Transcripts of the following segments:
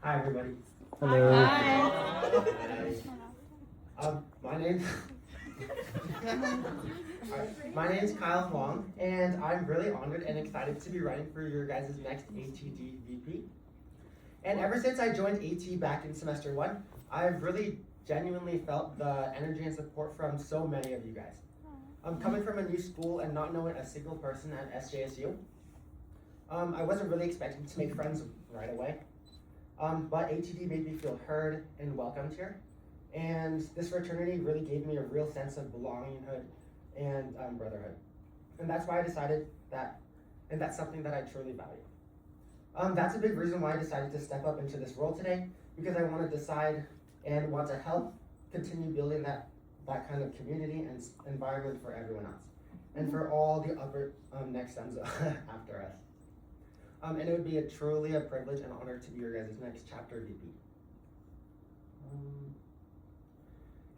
Hi, everybody. Hello. Hi. My name's Kyle Huang, and I'm really honored and excited to be running for your guys' next ATD VP. And ever since I joined AT back in semester 1, I've really genuinely felt the energy and support from so many of you guys. Coming from a new school and not knowing a single person at SJSU, I wasn't really expecting to make friends right away. But ATD made me feel heard and welcomed here. And this fraternity really gave me a real sense of belonginghood and brotherhood. And that's why I decided that, and that's something that I truly value. That's a big reason why I decided to step up into this role today, because I want to decide and want to help continue building that kind of community and environment for everyone else, and for all the upper next stems after us. And it would be truly a privilege and honor to be your guys' next chapter VP.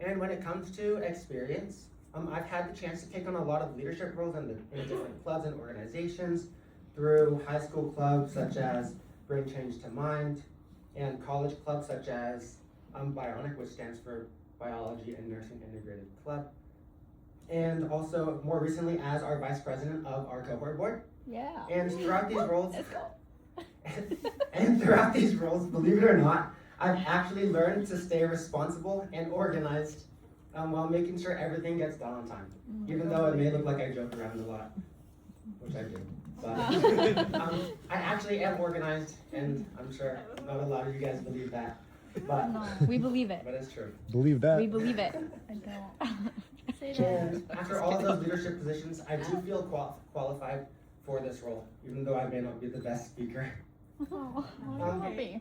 And when it comes to experience, I've had the chance to take on a lot of leadership roles in different clubs and organizations through high school clubs such as Bring Change to Mind, and college clubs such as Bionic, which stands for Biology and Nursing Integrated Club, and also more recently as our vice president of our cohort board. Yeah. And throughout these roles, Let's go. and throughout these roles, believe it or not, I've actually learned to stay responsible and organized while making sure everything gets done on time. Even though it may look like I joke around a lot, which I do. But I actually am organized, and I'm sure not a lot of you guys believe that. But No, we believe it. But it's true. Believe that. We believe it. I don't. Say And after all of those leadership positions, I do feel qualified for this role, even though I may not be the best speaker. Oh, Okay.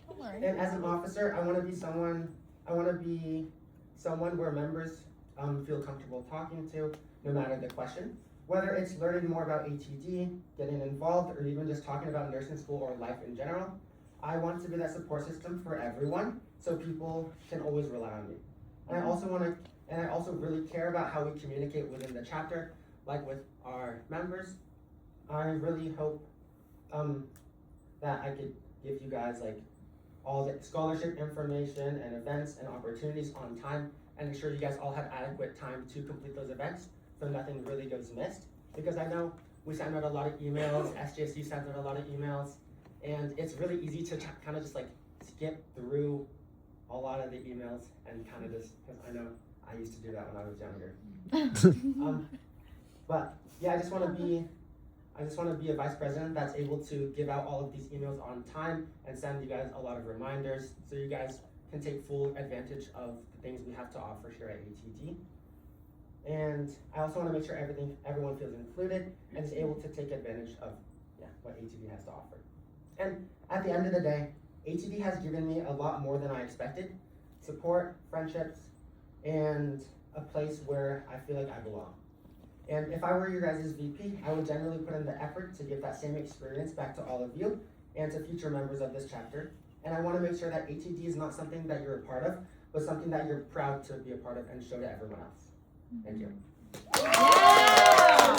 Don't worry. And as an officer, I want to be someone where members feel comfortable talking to, no matter the question. Whether it's learning more about ATD, getting involved, or even just talking about nursing school or life in general, I want to be that support system for everyone, so people can always rely on me. And I also really care about how we communicate within the chapter, like with our members. I really hope that I could give you guys like all the scholarship information and events and opportunities on time, and ensure you guys all have adequate time to complete those events so nothing really goes missed. Because I know we send out a lot of emails, SJSU sends out a lot of emails, and it's really easy to kind of just like skip through a lot of the emails and kind of just, because I know I used to do that when I was younger. But yeah, I just want to be a vice president that's able to give out all of these emails on time and send you guys a lot of reminders so you guys can take full advantage of the things we have to offer here at ATD. And I also want to make sure everyone feels included and is able to take advantage of what ATD has to offer. And at the end of the day, ATD has given me a lot more than I expected: support, friendships, and a place where I feel like I belong. And if I were your guys' VP, I would generally put in the effort to give that same experience back to all of you and to future members of this chapter. And I want to make sure that ATD is not something that you're a part of, but something that you're proud to be a part of and show to everyone else. Thank you. Yeah.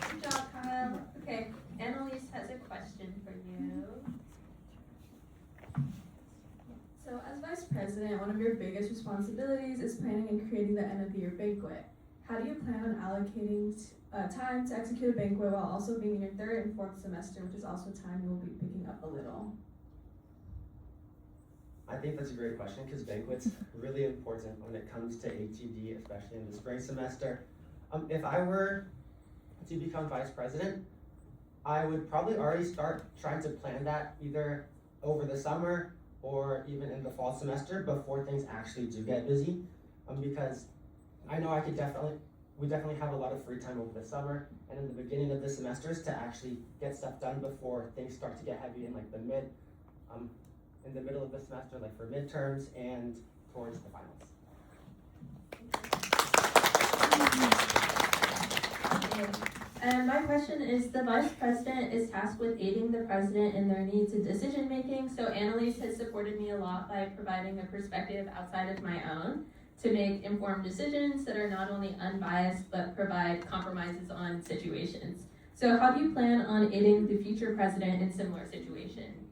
Good job, Kyle. Okay, Annalise has a question for you. So as vice president, one of your biggest responsibilities is planning and creating the end of the year banquet. How do you plan on allocating time to execute a banquet while also being in your third and fourth semester, which is also time you will be picking up a little? I think that's a great question, because banquet's really important when it comes to ATD, especially in the spring semester. If I were to become vice president, I would probably already start trying to plan that either over the summer or even in the fall semester before things actually do get busy. Because I know we definitely have a lot of free time over the summer and in the beginning of the semesters to actually get stuff done before things start to get heavy in like in the middle of the semester, like for midterms and towards the finals. And my question is, the vice president is tasked with aiding the president in their needs and decision making. So Annalise has supported me a lot by providing a perspective outside of my own. to make informed decisions that are not only unbiased but provide compromises on situations. So how do you plan on aiding the future president in similar situations?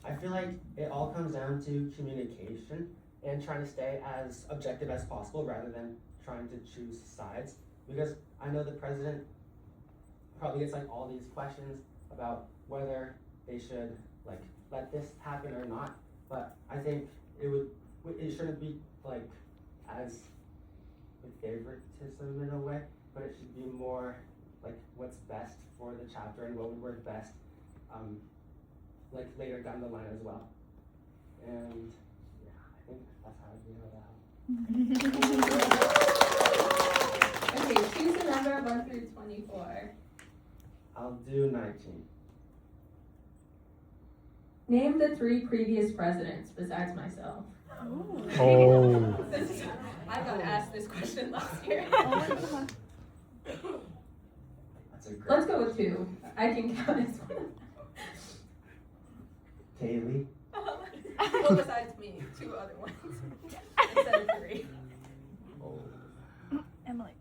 I feel like it all comes down to communication and trying to stay as objective as possible rather than trying to choose sides. Because I know the president probably gets like all these questions about whether they should like let this happen or not. But I think it shouldn't be like as like favoritism in a way, but it should be more like what's best for the chapter and what would work best like later down the line as well. And yeah, I think that's how I feel that. Okay, choose a number 1 through 24. I'll do 19. Name the 3 previous presidents besides myself. Oh. I got asked this question last year. That's a great Let's go with 2. I can count as one. Kaylee. Well, besides me, 2 other ones instead of 3. Oh. Emily.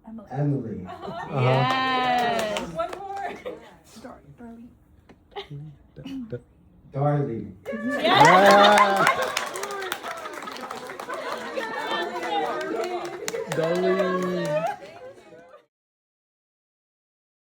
Emily. Emily. Yes. One more. Darlie. Darlie. Darling.